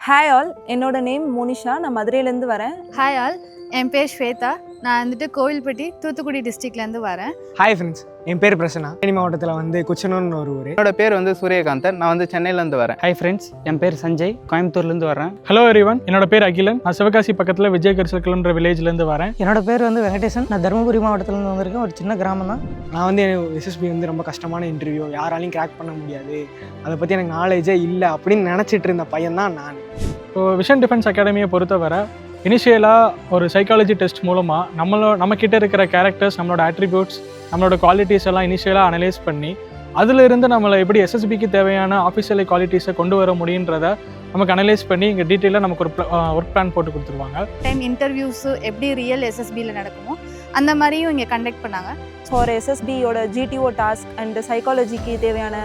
Hi all, என்னோட name Monisha. நான் மதுரையிலேருந்து வரேன். ஹாய் ஆல், என் பேர் ஸ்வேதா. நான் வந்துட்டு கோவில்பட்டி தூத்துக்குடி டிஸ்ட்ரிக்ட்லேருந்து வரேன். ஹாய் ஃப்ரெண்ட்ஸ், என் பேர் பிரசன்னா. தேனி மாவட்டத்தில் வந்து குச்சனூர்னு ஒரு ஊர். என்னோட பேர் வந்து சூரியகாந்தன். நான் வந்து சென்னையிலேருந்து வரேன். ஹாய் ஃப்ரெண்ட்ஸ், என் பேர் சஞ்சய், கோயம்புத்தூர்லேருந்து வரேன். ஹலோ எவ்ரிவன், என்னோட பேர் அகிலன். நான் சிவகாசி பக்கத்தில் விஜயகர் சர்க்கிள்ன்ற வில்லேஜ்லேருந்து வரேன். என்னோட பேர் வந்து வெங்கடேசன். நான் தருமபுரி மாவட்டத்திலேருந்து வந்திருக்கேன். ஒரு சின்ன கிராமம் தான். நான் வந்து எஸ்எஸ்பி வந்து ரொம்ப கஷ்டமான இன்டர்வியூ, யாராலையும் கிராக் பண்ண முடியாது, அதை பற்றி எனக்கு நாலேஜே இல்லை அப்படின்னு நினச்சிட்டு இருந்த பையன் தான் நான். ஸோ விஷன் டிஃபென்ஸ் அகாடமியை பொறுத்தவரை இனிஷியலாக ஒரு சைக்காலஜி டெஸ்ட் மூலமாக நம்மக்கிட்ட இருக்கிற கேரக்டர்ஸ், நம்மளோட ஆட்ரிபியூட்ஸ், நம்மளோட குவாலிட்டிஸ் எல்லாம் இனிஷியலாக அனலைஸ் பண்ணி அதிலிருந்து நம்மளை எப்படி எஸ்எஸ்பிக்கு தேவையான ஆஃபீஷியல் குவாலிட்டிஸை கொண்டு வர முடியுன்றதை நமக்கு அனலைஸ் பண்ணி இங்கே டீட்டெயிலாக நமக்கு ஒரு ஒர்க் பிளான் போட்டு கொடுத்துருவாங்க. டைம் இன்டர்வியூஸு எப்படி ரியல் எஸ்எஸ்பியில் நடக்குமோ அந்த மாதிரியும் இங்கே கண்டக்ட் பண்ணாங்க. ஃபார் எஸ்எஸ்பியோட ஜிடிஓ டாஸ்க் அண்ட் சைக்காலஜிக்கு தேவையான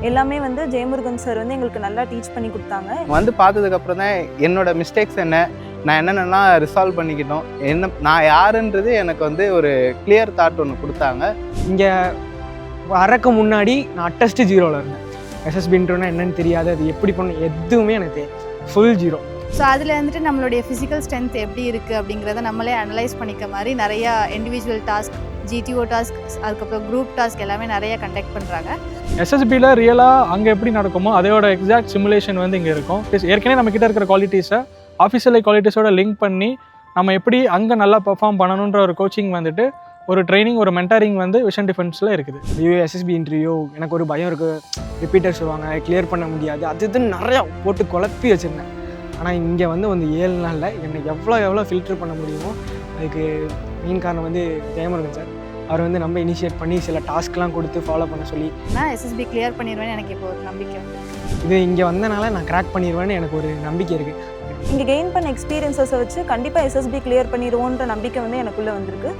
எல்லாமே வந்து ஜெயமுருகன் சார் வந்து எங்களுக்கு நல்லா டீச் பண்ணி கொடுத்தாங்க. வந்து பார்த்ததுக்கப்புறம் தான் என்னோட மிஸ்டேக்ஸ் என்ன, நான் என்னென்னலாம் ரிசால்வ் பண்ணிக்கிட்டோம், நான் யாருன்றது எனக்கு வந்து ஒரு கிளியர் தாட் ஒன்று கொடுத்தாங்க. இங்கே வரக்கு முன்னாடி நான் அட்டஸ்ட்டு 0ல் இருந்தேன். எஸ்எஸ்பின்றோன்னா என்னன்னு தெரியாது, அது எப்படி பண்ணணும் எதுவுமே எனக்கு ஃபுல் 0. ஸோ அதில் வந்துட்டு நம்மளுடைய ஃபிசிக்கல் ஸ்ட்ரென்த் எப்படி இருக்குது அப்படிங்கிறத நம்மளே அனலைஸ் பண்ணிக்க மாதிரி நிறையா இண்டிவிஜுவல் டாஸ்க், ஜிடிஓ டாஸ்க், அதுக்கப்புறம் குரூப் டாஸ்க் எல்லாமே நிறையா கண்டக்ட் பண்ணுறாங்க. எஸ்எஸ்பியில் ரியலாக அங்கே எப்படி நடக்குமோ அதோட எக்ஸாக்ட் சிமுலேஷன் வந்து இங்கே இருக்கும். ஏற்கனவே நம்மக்கிட்ட இருக்கிற குவாலிட்டிஸை ஆஃபீஷியல் குவாலிட்டிஸோட லிங்க் பண்ணி நம்ம எப்படி அங்கே நல்லா பெர்ஃபார்ம் பண்ணணுன்ற ஒரு கோச்சிங் வந்துட்டு, ஒரு ட்ரைனிங், ஒரு மென்டாரிங் வந்து விஷன் டிஃபென்ஸில் இருக்குது. எஸ்எஸ்பி இன்டர்வியூ எனக்கு ஒரு பயம் இருக்குது, ரிப்பீட்டர் சொல்லுவாங்க, கிளியர் பண்ண முடியாது, அது இதுன்னு நிறையா போட்டு குழப்பி வச்சுருந்தேன். ஆனால் இங்கே வந்து 7 நாளில் என்னை எவ்வளோ ஃபில்டர் பண்ண முடியுமோ அதுக்கு மெயின் காரணம் வந்து ஜெயமுருகன் சார். அவர் வந்து நம்ம இனிஷியேட் பண்ணி சில டாஸ்க்லாம் கொடுத்து ஃபாலோ பண்ண சொல்லி நான் எஸ்எஸ்பி கிளியர் பண்ணிடுவேன்னு எனக்கு இப்போ ஒரு நம்பிக்கை வந்து இது இங்கே வந்தனால நான் கிராக் பண்ணிடுவேன்னு எனக்கு ஒரு நம்பிக்கை இருக்குது. இங்கே கெயின் பண்ண எக்ஸ்பீரியன்ஸஸை வச்சு கண்டிப்பாக எஸ்எஸ்பி கிளியர் பண்ணிடுவோன்ற நம்பிக்கை வந்து எனக்குள்ளே வந்திருக்கு.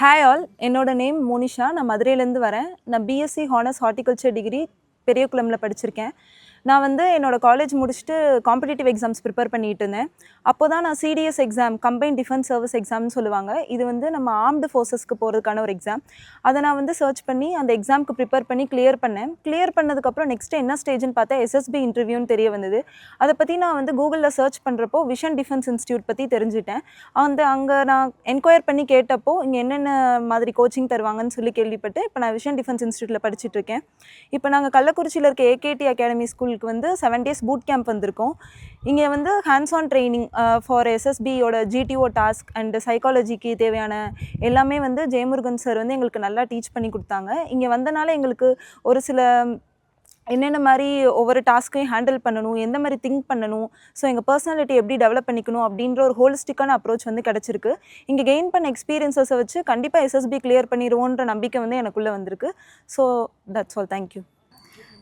ஹாய் ஆல், என்னோட நேம் மோனிஷா. நான் மதுரையிலேருந்து வரேன். நான் பிஎஸ்சி ஹானர்ஸ் ஹார்டிகல்ச்சர் டிகிரி பெரியகுளமில் படிச்சிருக்கேன். நான் வந்து என்னோடய காலேஜ் முடிச்சுட்டு காம்படிட்டிவ் எக்ஸாம்ஸ் ப்ரிப்பேர் பண்ணிகிட்டு இருந்தேன். அப்போ தான் நான் CDS exam, combine defence service எக்ஸாம்னு சொல்லுவாங்க. இது வந்து நம்ம ஆர்ம்டு ஃபோர்ஸஸ்க்கு போகிறதுக்கான ஒரு எக்ஸாம். அதை நான் வந்து சர்ச் பண்ணி அந்த எக்ஸாமுக்கு ப்ரிப்பேர் பண்ணி கிளியர் பண்ணேன். கிளியர் பண்ணதுக்கப்புறம் நெக்ஸ்ட்டு என்ன ஸ்டேஜ்னு பார்த்தா எஸ்எஸ்பி இன்டர்வியூன்னு தெரிய வந்தது. அதை பற்றி நான் வந்து கூகுளில் சர்ச் பண்ணுறப்போ விஷன் டிஃபென்ஸ் இன்ஸ்டியூட் பற்றி தெரிஞ்சுட்டேன். அங்கே நான் என்கொயர் பண்ணி கேட்டப்போ இங்கே என்னென்ன மாதிரி கோச்சிங் தருவாங்கன்னு சொல்லி கேள்விப்பட்டு இப்போ நான் விஷன் டிஃபென்ஸ் இன்ஸ்டியூட்டில் படிச்சுட்ருக்கேன். இப்போ நாங்கள் கள்ளக்குறிச்சியில் இருக்க ஏகேடி அகாடமி ஸ்கூலுக்கு வந்து 7 days பூட் கேம்ப் வந்திருக்கோம். இங்கே வந்து ஹேண்ட்ஸ் ஆன் ட்ரைனிங் ஃபார் எஸ்எஸ்பியோட ஜிடிஓ டாஸ்க் அண்ட் சைக்காலஜிக்கு தேவையான எல்லாமே வந்து ஜெயமுருகன் சார் வந்து எங்களுக்கு நல்லா டீச் பண்ணி கொடுத்தாங்க. இங்கே வந்தனால எங்களுக்கு ஒரு சில என்னென்ன மாதிரி ஒவ்வொரு டாஸ்க்கையும் ஹேண்டில் பண்ணணும், எந்த மாதிரி திங்க் பண்ணணும், ஸோ எங்கள் பர்சனாலிட்டி எப்படி டெவலப் பண்ணிக்கணும் அப்படின்ற ஒரு ஹோலிஸ்டிக்கான அப்ரோச் வந்து கிடச்சிருக்கு. இங்கே கெயின் பண்ண எக்ஸ்பீரியன்ஸஸை வச்சு கண்டிப்பாக எஸ்எஸ்பி கிளியர் பண்ணிடுவோன்ற நம்பிக்கை வந்து எனக்குள்ளே வந்திருக்கு. So that's all, thank you.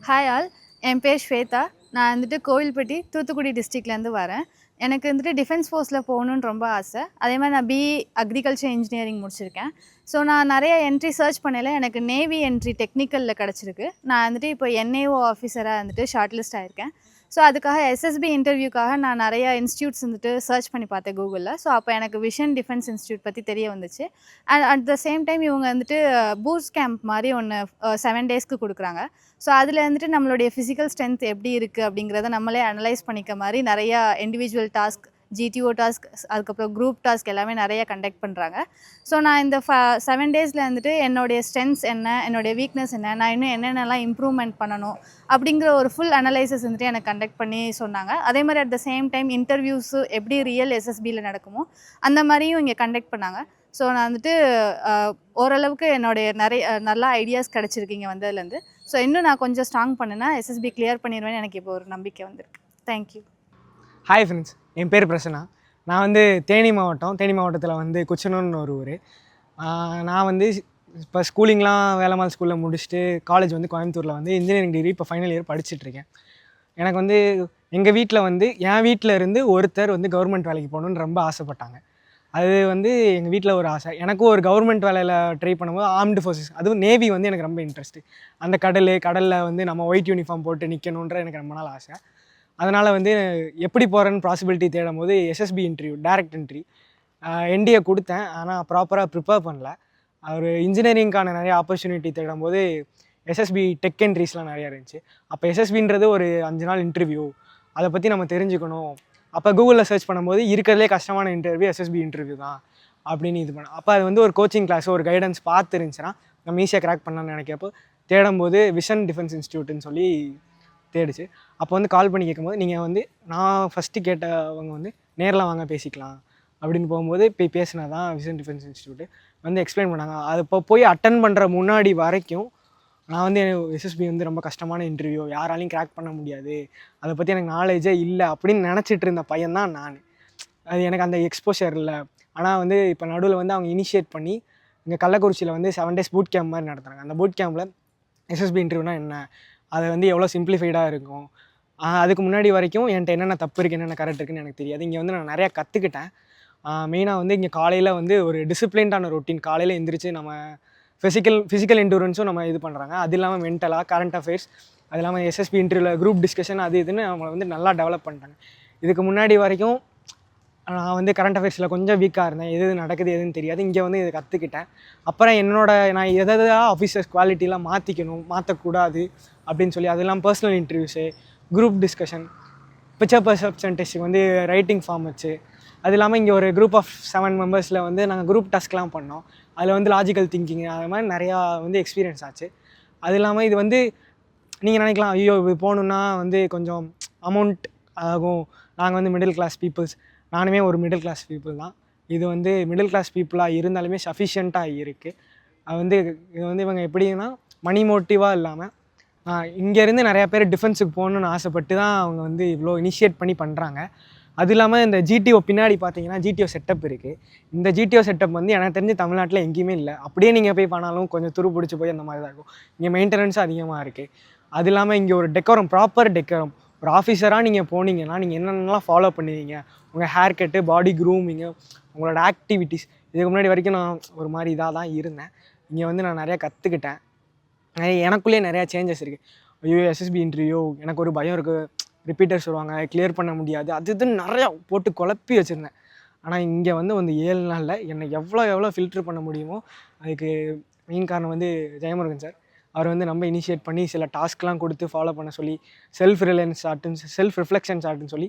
Hi all, என் பேர் ஸ்வேதா. நான் வந்துட்டு கோவில்பட்டி தூத்துக்குடி டிஸ்ட்ரிக்ட்லேருந்து வரேன். எனக்கு வந்துட்டு டிஃபென்ஸ் ஃபோர்ஸில் போகணுன்னு ரொம்ப ஆசை. அதே மாதிரி நான் பிஇ அக்ரிகல்ச்சர் இன்ஜினியரிங் முடிச்சிருக்கேன். ஸோ நான் நிறைய என்ட்ரி சர்ச் பண்ணல, எனக்கு நேவி என்ட்ரி டெக்னிக்கலில் கிடச்சிருக்கு. நான் வந்துட்டு இப்போ என்ஏஓ ஆஃபீஸராக வந்துட்டு ஷார்ட் லிஸ்ட் ஆகிருக்கேன். ஸோ அதுக்காக எஸ்எஸ்பி இன்டர்வியூக்காக நான் நிறைய இன்ஸ்டியூட்ஸ் வந்துட்டு சர்ச் பண்ணி பார்த்தேன் கூகுளில். ஸோ அப்போ எனக்கு விஷன் டிஃபென்ஸ் இன்ஸ்டியூட் பற்றி தெரிய வந்துச்சு. And at the same time இவங்க வந்துட்டு பூஸ்ட் கேம்ப் மாதிரி ஒன்று 7 daysக்கு கொடுக்குறாங்க. ஸோ அதில் வந்துட்டு நம்மளுடைய ஃபிசிக்கல் ஸ்ட்ரென்த் எப்படி இருக்குது அப்படிங்கிறத நம்மளே அனலைஸ் பண்ணிக்க மாதிரி நிறையா இண்டிவிஜுவல் டாஸ்க், ஜிடிஓ டாஸ்க், அதுக்கப்புறம் குரூப் டாஸ்க் எல்லாமே நிறையா கண்டக்ட் பண்ணுறாங்க. ஸோ நான் இந்த 7 daysல வந்துட்டு என்னுடைய ஸ்ட்ரென்த்ஸ் என்ன, என்னுடைய வீக்னஸ் என்ன, நான் இன்னும் என்னென்னலாம் இம்ப்ரூவ்மெண்ட் பண்ணணும் அப்படிங்கிற ஒரு ஃபுல் அனலைசஸ் வந்துட்டு எனக்கு கண்டக்ட் பண்ணி சொன்னாங்க. அதே மாதிரி at the same time interviews எப்படி ரியல் எஸ்எஸ்பியில் நடக்குமோ அந்த மாதிரியும் இங்கே கண்டக்ட் பண்ணாங்க. ஸோ நான் வந்துட்டு ஓரளவுக்கு என்னுடைய நல்ல ஐடியாஸ் கிடச்சிருக்கு இங்கே வந்ததுலேருந்து. ஸோ இன்னும் நான் கொஞ்சம் ஸ்ட்ராங் பண்ணேன்னா எஸ்எஸ்பி கிளியர் பண்ணிடுவேன்னு எனக்கு இப்போ ஒரு நம்பிக்கை வந்திருக்கு. தேங்க்யூ. ஹாய் ஃப்ரெண்ட்ஸ், என் பேர் பிரசன்னா. நான் வந்து தேனி மாவட்டத்தில் வந்து குச்சனூர்னு ஒரு ஊர். நான் வந்து இப்போ ஸ்கூலிங்லாம் வேலம்மாள் ஸ்கூலில் முடிச்சுட்டு காலேஜ் வந்து கோயம்புத்தூரில் வந்து இன்ஜினியரிங் டிகிரி இப்போ ஃபைனல் இயர் படிச்சுட்ருக்கேன். எனக்கு வந்து எங்கள் வீட்டில் வந்து என் வீட்டில் இருந்து ஒருத்தர் வந்து கவர்மெண்ட் வேலைக்கு போகணுன்னு ரொம்ப ஆசைப்பட்டாங்க. அது வந்து எங்கள் வீட்டில் ஒரு ஆசை. எனக்கும் ஒரு கவர்மெண்ட் வேலையில் ட்ரை பண்ணும்போது ஆர்ம்டு ஃபோர்ஸஸ், அதுவும் நேவி வந்து எனக்கு ரொம்ப இன்ட்ரெஸ்ட்டு. அந்த கடலில் வந்து நம்ம ஒயிட் யூனிஃபார்ம் போட்டு நிற்கணுன்ற எனக்கு ரொம்ப நாள் ஆசை. அதனால் வந்து எப்படி போகிறேன்னு பாசிபிலிட்டி தேடும் போது SSB interview, direct entry NDA கொடுத்தேன், ஆனால் ப்ராப்பராக ப்ரிப்பேர் பண்ணல. ஒரு இன்ஜினியரிங்க்கான நிறைய ஆப்பர்ச்சுனிட்டி தேடும்போது எஸ்எஸ்பி டெக் என்ட்ரிஸ்லாம் நிறையா இருந்துச்சு. அப்போ எஸ்எஸ்பின்றது ஒரு 5 நாள் இன்டர்வியூ, அதை பற்றி நம்ம தெரிஞ்சுக்கணும். அப்போ கூகுளில் சர்ச் பண்ணும்போது இருக்கிறதுலே கஷ்டமான இன்டர்வியூ எஸ்எஸ்பி இன்டர்வியூ தான் அப்படின்னு இது பண்ணேன். அப்போ அது வந்து ஒரு கோச்சிங் கிளாஸ், ஒரு கைடன்ஸ் பார்த்து இருந்துச்சுன்னா நம்ம ஈஸியாக கிராக் பண்ணலான்னு நினைக்கிறப்போ தேடும்போது விஷன் டிஃபென்ஸ் இன்ஸ்டியூட்னு சொல்லி தேடிச்சு. அப்போ வந்து கால் பண்ணி கேட்கும்போது நீங்கள் வந்து நான் ஃபஸ்ட்டு கேட்டவங்க வந்து நேரில் வாங்க பேசிக்கலாம் அப்படின்னு போகும்போது போய் பேசினா தான் விஷன் டிஃபென்ஸ் இன்ஸ்டியூட்டு வந்து எக்ஸ்பிளைன் பண்ணாங்க. அது இப்போ போய் அட்டன் பண்ணுற முன்னாடி வரைக்கும் நான் வந்து எஸ்எஸ்பி வந்து ரொம்ப கஷ்டமான இன்டர்வியூ, யாராலையும் கிராக் பண்ண முடியாது, அதை பற்றி எனக்கு நாலேஜே இல்லை அப்படின்னு நினச்சிட்டு இருந்த பையன் தான் நான். அது எனக்கு அந்த எக்ஸ்போஷர் இல்லை. ஆனால் வந்து இப்போ நடுவில் வந்து அவங்க இனிஷியேட் பண்ணி இங்கே கள்ளக்குறிச்சியில் வந்து 7 days பூட் கேம்ப் மாதிரி நடத்துகிறாங்க. அந்த பூட் கேம்பில் எஸ்எஸ்பி இன்டர்வியூனா என்ன, அதை வந்து எவ்வளோ சிம்பிளிஃபைடாக இருக்கும், அதுக்கு முன்னாடி வரைக்கும் என்கிட்ட என்னென்ன தப்பு இருக்குது என்னென்ன கரெக்ட் இருக்குன்னு எனக்கு தெரியாது. இங்கே வந்து நான் நிறையா கற்றுக்கிட்டேன். மெயினாக வந்து இங்கே காலையில் வந்து ஒரு டிசிப்ளின்டான ரொட்டீன், காலையில் எந்திரிச்சு நம்ம ஃபிசிக்கல் என்டூரன்ஸும் நம்ம இது பண்ணுறாங்க. அது இல்லாமல் மென்டலாக கரண்ட் அஃபேர்ஸ், அது இல்லாமல் எஸ்எஸ்பி இன்டர்வியூவில் குரூப் டிஸ்கஷன் அது இதுன்னு நம்மளை வந்து நல்லா டெவலப் பண்ணிட்டாங்க. இதுக்கு முன்னாடி வரைக்கும் நான் வந்து கரண்ட் அஃபேர்ஸில் கொஞ்சம் வீக்காக இருந்தேன், எது நடக்குது எதுன்னு தெரியாது. இங்கே வந்து இதை கற்றுக்கிட்டேன். அப்புறம் நான் எதாவது ஆஃபீஸர்ஸ் குவாலிட்டிலாம் மாற்றக்கூடாது அப்படின்னு சொல்லி, அது இல்லாமல் personal interviews, group discussion, picture perception டெஸ்ட்டுக்கு வந்து ரைட்டிங் ஃபார்ம் வச்சு, அது இல்லாமல் இங்கே ஒரு குரூப் ஆஃப் 7 மெம்பர்ஸில் வந்து நாங்கள் குரூப் டாஸ்க்லாம் பண்ணோம். அதில் வந்து லாஜிக்கல் திங்கிங் அது மாதிரி நிறையா வந்து எக்ஸ்பீரியன்ஸ் ஆச்சு. அது இல்லாமல் இது வந்து நீங்கள் நினைக்கலாம், ஐயோ இது போகணுன்னா வந்து கொஞ்சம் அமௌண்ட் ஆகும், நாங்கள் வந்து மிடில் கிளாஸ் பீப்புள்ஸ், நானுமே ஒரு மிடில் கிளாஸ் பீப்புள் தான். இது வந்து மிடில் கிளாஸ் பீப்புளாக இருந்தாலுமே சஃபிஷியண்ட்டாக இருக்குது. இது வந்து இவங்க எப்படின்னா மணி மோட்டிவாக இல்லாமல் இங்கேருந்து நிறையா பேர் டிஃபென்ஸுக்கு போகணுன்னு ஆசைப்பட்டு தான் அவங்க வந்து இவ்வளோ இனிஷியேட் பண்ணி பண்ணுறாங்க. அது இல்லாமல் இந்த ஜிடிஓ பின்னாடி பார்த்தீங்கன்னா ஜிடிஓ செட்டப் இருக்குது. இந்த ஜிடிஓ செட்டப் வந்து எனக்கு தெரிஞ்சு தமிழ்நாட்டில் எங்கேயுமே இல்லை. அப்படியே நீங்கள் போய் பண்ணாலும் கொஞ்சம் துரு பிடிச்சி போய் அந்த மாதிரி தான் இருக்கும். இங்கே மெயின்டெனன்ஸும் அதிகமாக இருக்குது. அது இல்லாமல் இங்கே ஒரு டெக்கோரம், ப்ராப்பர் டெக்கோரம், ஒரு ஆஃபீஸராக நீங்கள் போனீங்கன்னா நீங்கள் என்னென்னலாம் ஃபாலோ பண்ணுவீங்க, உங்கள் ஹேர் கட்டு, பாடி க்ரூமிங்கு, உங்களோட ஆக்டிவிட்டீஸ், இதுக்கு முன்னாடி வரைக்கும் நான் ஒரு மாதிரி இதாக தான் இருந்தேன். இங்கே வந்து நான் நிறையா கற்றுக்கிட்டேன். எனக்குள்ளேயே நிறையா சேஞ்சஸ் இருக்குது. ஐயோ எஸ்எஸ்பி இன்டர்வியூ எனக்கு ஒரு பயம் இருக்குது, ரிப்பீட்டர்ஸ் வருவாங்க, கிளியர் பண்ண முடியாது, அது இதுன்னு நிறையா போட்டு குழப்பி வச்சுருந்தேன். ஆனால் இங்கே வந்து 7 நாளில் என்னை எவ்வளோ ஃபில்ட்ரு பண்ண முடியுமோ அதுக்கு மெயின் காரணம் வந்து ஜெயமுருகன் சார். அவர் வந்து நம்ம இனிஷியேட் பண்ணி சில டாஸ்க்லாம் கொடுத்து ஃபாலோ பண்ண சொல்லி, செல்ஃப் ரிஃப்ளெக்ஷன் சார்ட்டுன்னு சொல்லி,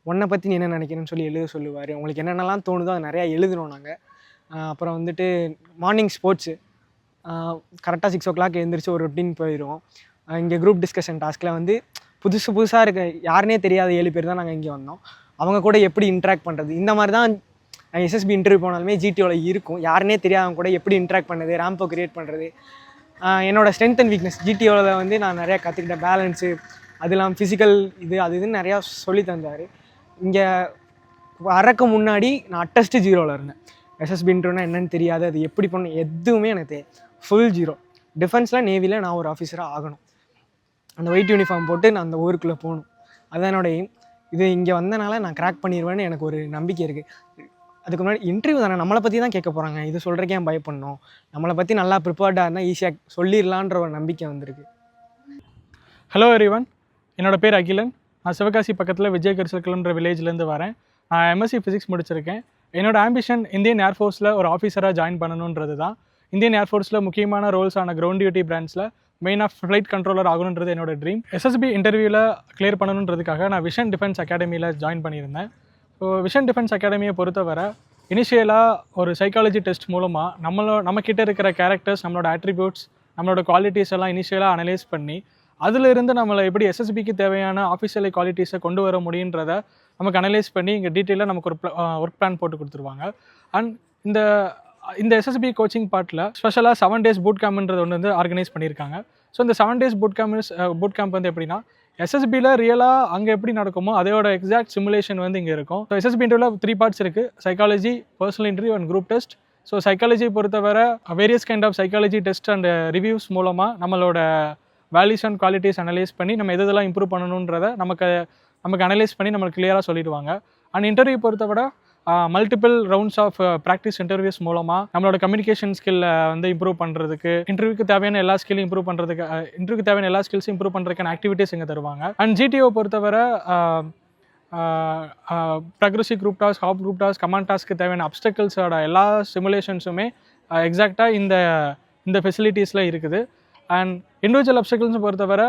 உன்னை பற்றி நீ என்ன நினைக்கிறேன்னு சொல்லி எழுத சொல்லுவார். உங்களுக்கு என்னென்னலாம் தோணுதோ அது நிறையா எழுதுனோம் நாங்கள். அப்புறம் வந்துட்டு மார்னிங் ஸ்போர்ட்ஸு கரெக்டாக 6 o'clock எழுந்திரிச்சு ஒரு ரொட்டீன் போயிடுவோம். இங்கே குரூப் டிஸ்கஷன் டாஸ்கில் வந்து புதுசாக இருக்க யாருனே தெரியாத 7 பேர் தான் நாங்கள் இங்கே வந்தோம். அவங்க கூட எப்படி இன்ட்ராக்ட் பண்ணுறது, இந்த மாதிரி தான் எஸ்எஸ்பி இன்டர்வியூ போனாலுமே ஜிடிஓவில் இருக்கும். யாருனே தெரியாதவங்க கூட எப்படி இன்ட்ராக்ட் பண்ணுறது, ரேம்போ கிரியேட் பண்ணுறது, என்னோடய ஸ்ட்ரென்த் அண்ட் வீக்னஸ் ஜிடிஓவில் வந்து நான் நிறையா கற்றுக்கிட்டேன். பேலன்ஸு, அது இல்லாமல் ஃபிசிக்கல் இது இதுன்னு நிறையா சொல்லி தந்தார். இங்கே வரக்கு முன்னாடி நான் அட்டஸ்ட்டு 0ல் இருந்தேன். எஸ்எஸ்பி இன்டர்வியூனா என்னென்னு தெரியாது, அது எப்படி பண்ணணும் எதுவுமே எனக்கு ஃபுல் 0. டிஃபென்ஸில் நேவியில் நான் ஒரு ஆஃபீஸராக ஆகணும், அந்த ஒயிட் யூனிஃபார்ம் போட்டு நான் அந்த ஊருக்குள்ளே போகணும், அதுதான் என்னோடய எய்ம். இது இங்கே வந்தனால நான் கிராக் பண்ணிடுவேன்னு எனக்கு ஒரு நம்பிக்கை இருக்குது. அதுக்கு முன்னாடி இன்டர்வியூ தானே, நம்மளை பற்றி தான் கேட்க போகிறாங்க, இது சொல்கிறக்கே ஏன் பயப்படணும், நம்மளை பற்றி நல்லா ப்ரிப்பேர்டாக இருந்தால் ஈஸியாக சொல்லிடலான்ற ஒரு நம்பிக்கை வந்திருக்கு. ஹலோ எவ்ரிவன், என்னோடய பேர் அகிலன். நான் சிவகாசி பக்கத்தில் விஜயகரிசல்கல்ன்ற வில்லேஜ்லேருந்து வரேன். நான் எம்எஸ்சி ஃபிசிக்ஸ் முடிச்சிருக்கேன். என்னோடய ஆம்பிஷன் இந்தியன் ஏர்ஃபோர்ஸில் ஒரு ஆஃபீஸராக ஜாயின் பண்ணணுன்றது தான். இந்தியன் ஏர்ஃபோர்ஸில் முக்கியமான ரோல்ஸான கிரவுண்ட் டியூட்டி பிரான்ச்சில் மெயினாக ஃப்ளைட் கண்ட்ரோலர் ஆகணுன்றது என்னோட ட்ரீம். எஸ்எஸ்பி இன்டர்வியூவில் கிளியர் பண்ணணுன்றதுக்காக நான் விஷன் டிஃபென்ஸ் அகாடமியில் ஜாயின் பண்ணியிருந்தேன். ஸோ விஷன் டிஃபென்ஸ் அகாடமியை பொறுத்தவரை இனிஷியலாக ஒரு சைக்காலஜி டெஸ்ட் மூலமாக நம்மக்கிட்ட இருக்கிற கேரக்டர்ஸ், நம்மளோட ஆட்ரிபியூட்ஸ், நம்மளோட குவாலிட்டிஸ் எல்லாம் இனிஷியலாக அனலைஸ் பண்ணி அதிலிருந்து நம்மளை எப்படி எஸ்எஸ்பிக்கு தேவையான ஆஃபீஷியல் குவாலிட்டிஸை கொண்டு வர முடியுன்றதை நமக்கு அனலைஸ் பண்ணி இங்கே டீட்டெயிலாக நமக்கு ஒரு ஒர்க் பிளான் போட்டு கொடுத்துருவாங்க. அண்ட் இந்த எஸ்எஸ்பி கோச்சிங் பார்ட்டில் ஸ்பெஷலாக 7 days பூட் கேம்ப்ன்றது ஒன்று வந்து ஆர்கனைஸ் பண்ணியிருக்காங்க. ஸோ இந்த 7 days பூட் கேம்ப் வந்து எப்படின்னா எஸ்எஸ்பியில் ரியலாக அங்கே எப்படி நடக்குமோ அதோட எக்ஸாக்ட் சிமுலேஷன் வந்து இங்கே இருக்கும். ஸோ எஸ்எஸ்பி இன்டர்வியூவில் 3 parts இருக்குது: psychology, personal interview and group test. So psychology பொறுத்தவரை various kind of psychology test and reviews மூலமாக நம்மளோட வேல்யூஸ் அண்ட் குவாலிட்டிஸ் அனலைஸ் பண்ணி நம்ம எதெல்லாம் இம்ப்ரூவ் பண்ணணுன்றதை நமக்கு அனலைஸ் பண்ணி நம்மளுக்கு கிளியராக சொல்லிடுவாங்க. அண்ட் இன்டர்வியூ பொறுத்தவரை multiple rounds of practice interviews மூலமாக நம்மளோட கம்யூனிகேஷன் ஸ்கில்லை வந்து இம்ப்ரூவ் பண்ணுறதுக்கு, இன்டர்வியூக்கு தேவையான எல்லா ஸ்கில்லையும் இம்ப்ரூவ் பண்ணுறதுக்கான ஆக்டிவிட்டீஸ் இங்கே தருவாங்க. அண்ட் ஜிடிஓ பொறுத்தவரை progressive group task, half group task, command டாஸ்க்கு தேவையான அப்டக்கிள்ஸோட எல்லா சிமுலேஷன்ஸுமே எக்ஸாக்டாக இந்த ஃபெசிலிட்டிஸில் இருக்குது. அண்ட் இண்டிவிஜுவல் அப்டக்கிள்ஸை பொறுத்தவரை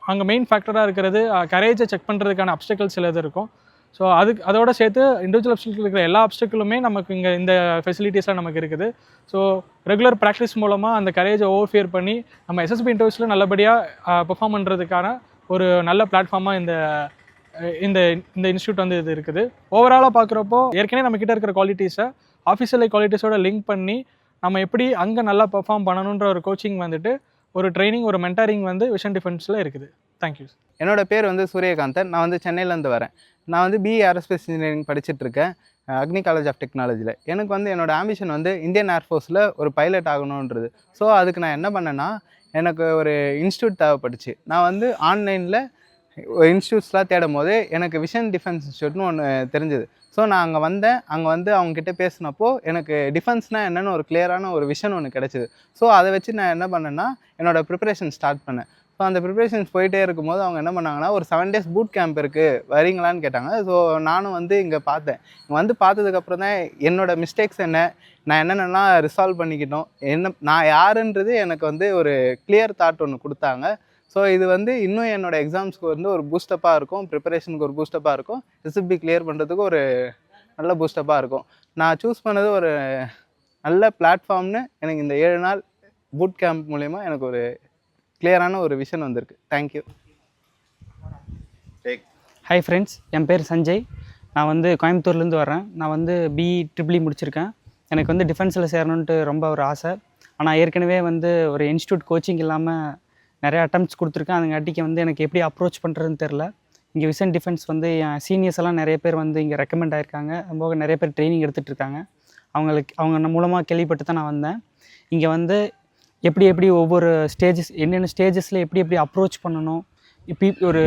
அங்கே மெயின் ஃபேக்டராக இருக்கிறது கரேஜை செக் பண்ணுறதுக்கான அப்டக்கிள்ஸ் சிலது இருக்கும். ஸோ அதோட சேர்த்து இண்டிவிஜுவல் அப்டக்கிள் இருக்கிற எல்லா அப்டக்கிளுமே நமக்கு இங்கே இந்த ஃபெசிலிட்டிஸில் நமக்கு இருக்குது. ஸோ ரெகுலர் ப்ராக்டிஸ் மூலமாக அந்த கரேஜை ஓவர்ஃபியர் பண்ணி நம்ம எஸ்எஸ்பி இன்டர்வியூஸில் நல்லபடியாக பெர்ஃபார்ம் பண்ணுறதுக்கான ஒரு நல்ல பிளாட்ஃபார்மாக இந்த இன்ஸ்டியூட் வந்து இது இருக்குது. ஓவராலாக பார்க்குறப்போ ஏற்கனவே நம்மக்கிட்ட இருக்கிற குவாலிட்டிஸை ஆஃபீஷியல் குவாலிட்டிஸோட லிங்க் பண்ணி நம்ம எப்படி அங்கே நல்லா பெர்ஃபார்ம் பண்ணணுன்ற ஒரு கோச்சிங் வந்துட்டு ஒரு ட்ரைனிங், ஒரு மென்டாரிங் வந்து விஷன் டிஃபென்ஸில் இருக்குது. தேங்க்யூ. என்னோட பேர் வந்து சூரியகாந்தன். நான் வந்து சென்னையிலேருந்து வரேன். நான் வந்து BE aerospace engineering படிச்சுட்ருக்கேன் Agni college of டெக்னாலஜியில். எனக்கு வந்து என்னோடய ஆம்பிஷன் வந்து இந்தியன் ஏர்ஃபோர்ஸில் ஒரு பைலட் ஆகணுன்றது. ஸோ அதுக்கு நான் என்ன பண்ணேன்னா, எனக்கு ஒரு இன்ஸ்டியூட் தேவைப்பட்டுச்சு. நான் வந்து ஆன்லைனில் இன்ஸ்டியூட்ஸ்லாம் தேடும் போது எனக்கு விஷன் டிஃபென்ஸ் இன்ஸ்டியூட்னு ஒன்று தெரிஞ்சுது. ஸோ நான் அங்கே வந்தேன். அங்கே வந்து அவங்ககிட்ட பேசினப்போ எனக்கு டிஃபென்ஸ்னால் என்னென்னு ஒரு கிளியரான ஒரு விஷன் ஒன்று கிடச்சிது. ஸோ அதை வச்சு நான் என்ன பண்ணேன்னா, என்னோடய ப்ரிப்பரேஷன் ஸ்டார்ட் பண்ணேன். ஸோ அந்த ப்ரிப்பரேஷன்ஸ் போயிட்டே இருக்கும்போது அவங்க என்ன பண்ணாங்கன்னா, ஒரு 7 days பூட் கேம்ப் இருக்குது, வரீங்களான்னு கேட்டாங்க. ஸோ நானும் வந்து இங்கே பார்த்தேன். இங்கே வந்து பார்த்ததுக்கப்புறம் தான் என்னோடய மிஸ்டேக்ஸ் என்ன, நான் என்னென்னலாம் ரிசால்வ் பண்ணிக்கிட்டோம், நான் யாருன்றது எனக்கு வந்து ஒரு கிளியர் தாட் ஒன்று கொடுத்தாங்க. ஸோ இது வந்து இன்னும் என்னோடய எக்ஸாம்ஸ்க்கு வந்து ஒரு பூஸ்டப்பாக இருக்கும், ப்ரிப்பரேஷனுக்கு ஒரு பூஸ்டப்பாக இருக்கும், எஸ்எஸ்பி கிளியர் பண்ணுறதுக்கு ஒரு நல்ல பூஸ்டப்பாக இருக்கும். நான் சூஸ் பண்ணது ஒரு நல்ல பிளாட்ஃபார்ம்னு எனக்கு இந்த 7 நாள் பூட் கேம்ப் மூலயமா எனக்கு ஒரு கிளியரான ஒரு விஷன் வந்திருக்கு. தேங்க்யூ. ஹாய் ஃப்ரெண்ட்ஸ், என் பேர் சஞ்சய். நான் வந்து கோயம்புத்தூர்லேருந்து வரேன். நான் வந்து பிஇ ட்ரிபிள் முடிச்சிருக்கேன். எனக்கு வந்து டிஃபென்ஸில் சேரணுன்ட்டு ரொம்ப ஒரு ஆசை. ஆனால் ஏற்கனவே வந்து ஒரு இன்ஸ்டியூட் கோச்சிங் இல்லாமல் நிறையா அட்டம்ப்ட்ஸ் கொடுத்துருக்கேன். அதுங்காட்டிக்கு வந்து எனக்கு எப்படி அப்ரோச் பண்ணுறதுன்னு தெரில. இங்கே விஷன் டிஃபென்ஸ் வந்து என் சீனியர்ஸ் எல்லாம் நிறைய பேர் வந்து இங்கே ரெக்கமெண்ட் ஆகிருக்காங்க. அதுபோக நிறைய பேர் ட்ரைனிங் எடுத்துகிட்டு இருக்காங்க. அவங்க மூலமாக கேள்விப்பட்டு தான் நான் வந்தேன். இங்கே வந்து எப்படி ஒவ்வொரு என்னென்ன ஸ்டேஜஸில் எப்படி அப்ரோச் பண்ணணும், இப்போ ஒரு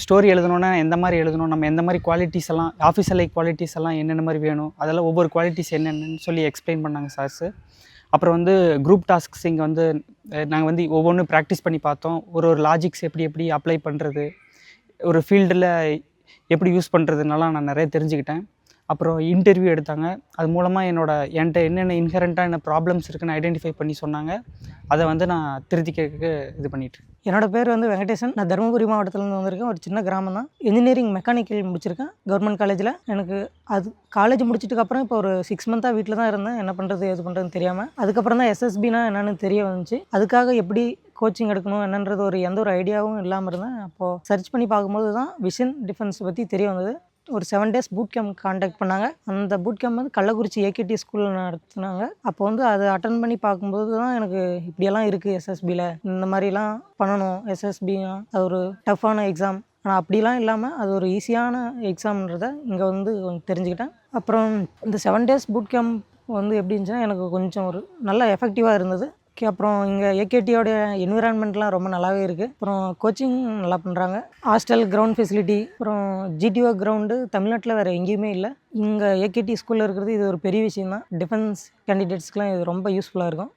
ஸ்டோரி எழுதணுன்னா எந்த மாதிரி எழுதணும், நம்ம எந்த மாதிரி குவாலிட்டிஸ் எல்லாம், ஆஃபீஸியல் குவாலிட்டிஸ் எல்லாம் என்னென்ன மாதிரி வேணும், அதெல்லாம் ஒவ்வொரு குவாலிட்டிஸ் என்னென்னு சொல்லி எக்ஸ்பிளைன் பண்ணாங்க சார்ஸு. அப்புறம் வந்து குரூப் டாஸ்க்ஸ் இங்கே வந்து நாங்கள் வந்து ஒவ்வொன்றும் ப்ராக்டிஸ் பண்ணி பார்த்தோம். ஒரு லாஜிக்ஸ் எப்படி அப்ளை பண்ணுறது, ஒரு ஃபீல்டில் எப்படி யூஸ் பண்ணுறதுனாலாம் நான் நிறைய தெரிஞ்சுக்கிட்டேன். அப்புறம் இன்டர்வியூ எடுத்தாங்க. அது மூலமாக என்கிட்ட என்னென்ன இன்ஹெரண்ட்டாக என்ன ப்ராப்ளம்ஸ் இருக்குன்னு ஐடென்டிஃபை பண்ணி சொன்னாங்க. அதை வந்து நான் திருத்திக்கிறதுக்கு இது பண்ணிட்டுருக்கேன். என்னோடய பேர் வந்து வெங்கடேசன். நான் தருமபுரி மாவட்டத்துலேருந்து வந்திருக்கேன். ஒரு சின்ன கிராமம் தான். இன்ஜினியரிங் மெக்கானிக்கல் முடிச்சிருக்கேன் கவர்மெண்ட் காலேஜில். எனக்கு அது காலேஜ் முடிச்சிட்டுக்கப்புறம் இப்போ ஒரு 6 months வீட்டில் தான் இருந்தேன். என்ன பண்ணுறது எது பண்ணுறதுன்னு தெரியாமல். அதுக்கப்புறம் தான் எஸ்எஸ்பினா என்னென்னு தெரிய வந்துச்சு. அதுக்காக எப்படி கோச்சிங் எடுக்கணும் என்னன்றது எந்த ஒரு ஐடியாவும் இல்லாமல் இருந்தேன். அப்போது சர்ச் பண்ணி பார்க்கும்போது தான் விஷன் டிஃபென்ஸ் பற்றி தெரிய வந்தது. ஒரு 7 days பூட் கேம்ப் காண்டாக்ட் பண்ணாங்க. அந்த பூட் கேம்ப் வந்து கள்ளக்குறிச்சி ஏகேடி ஸ்கூலில் நடத்துனாங்க. அப்போ வந்து அதை அட்டன் பண்ணி பார்க்கும்போது தான் எனக்கு இப்படியெல்லாம் இருக்குது எஸ்எஸ்பியில், இந்த மாதிரிலாம் பண்ணணும். எஸ்எஸ்பினா அது ஒரு டஃப்பான எக்ஸாம், ஆனால் அப்படிலாம் இல்லாமல் அது ஒரு ஈஸியான எக்ஸாம்ன்றதை இங்கே வந்து தெரிஞ்சுக்கிட்டேன். அப்புறம் இந்த 7 days பூட் கேம்ப் வந்து எப்படி இருந்துச்சுன்னா எனக்கு கொஞ்சம் ஒரு நல்ல எஃபெக்டிவாக இருந்தது. அப்புறம் இங்கே ஏகேடியோடைய என்விரான்மெண்ட்லாம் ரொம்ப நல்லாவே இருக்குது. அப்புறம் கோச்சிங் நல்லா பண்ணுறாங்க. ஹாஸ்டல், கிரவுண்ட் ஃபெசிலிட்டி, அப்புறம் ஜிடிஓ கிரவுண்டு தமிழ்நாட்டில் வேறு எங்கேயுமே இல்லை. இங்கே ஏகேடி ஸ்கூலில் இருக்கிறது இது ஒரு பெரிய விஷயம் தான். டிஃபென்ஸ் கேண்டிடேட்ஸ்க்கெலாம் இது ரொம்ப யூஸ்ஃபுல்லாக இருக்கும்.